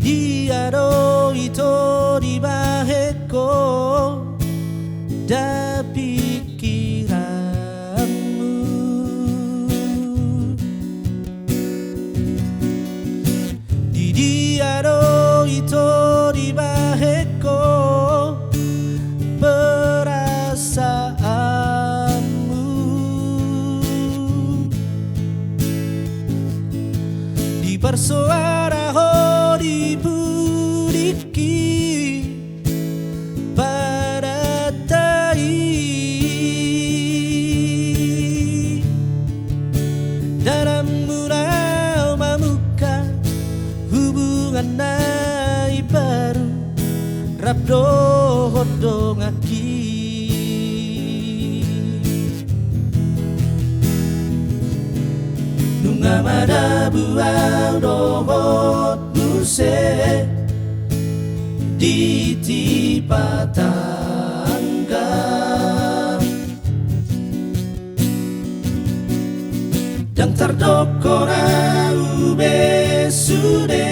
dia do ito di baheko da pikiranmu. Di dia do ito di baheko perasaanmu. Di persuara ho di budiki pada tai dalam murau mamuka hubungan nai baru rabdo hodong aki. Nunga mada buau dohot muse di tipa tangga dan tardokora ube sude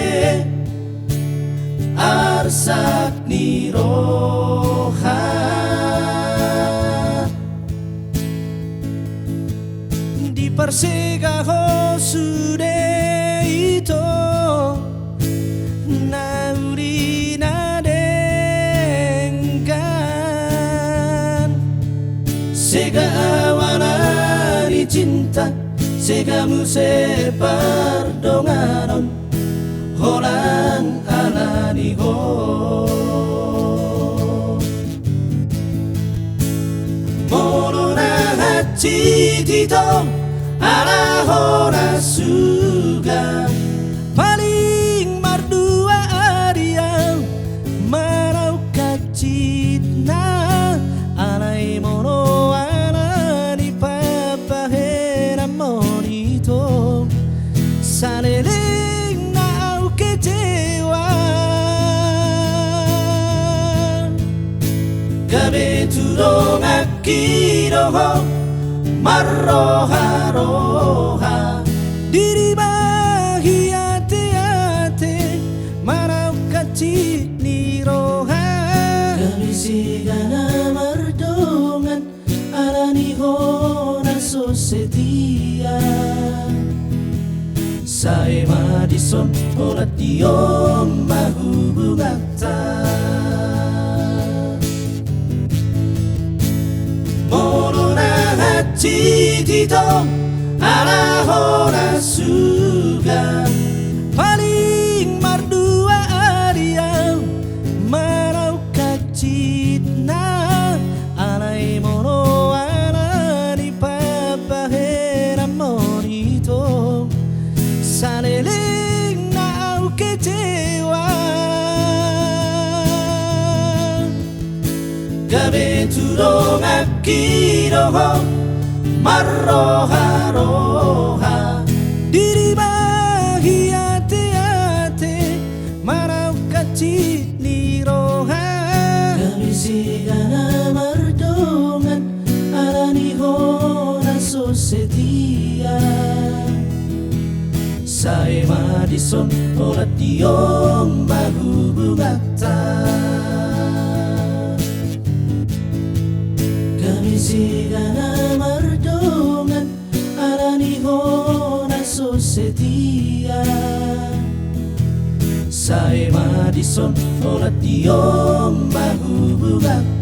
arsak niroha di persega ho sude ito nauri nadengkan sega awanani cinta sega muse pardonganon holang alani ho mono na hati tito ala hora suga paling mardua adia marau kacitna alai mono alani papahera monito saleling na au kecewa gabe tudong akiroho marroha-roha diri bahagia hati marau kacit ni roha kebisigana mardongan alani hona so setia saya madison olat diom mahubungata tito ala hora suga paling mardua adia marau kacitna alai mono alani papahera monito saleling na au kecewa gabe tudong akiroho marroha-roha diri bahagia hati marau kacit ni roha kebisigana mardongan alani hona so setia saya madison olat diom mahubungata kebisigana setia saya madison olat diom mahubungata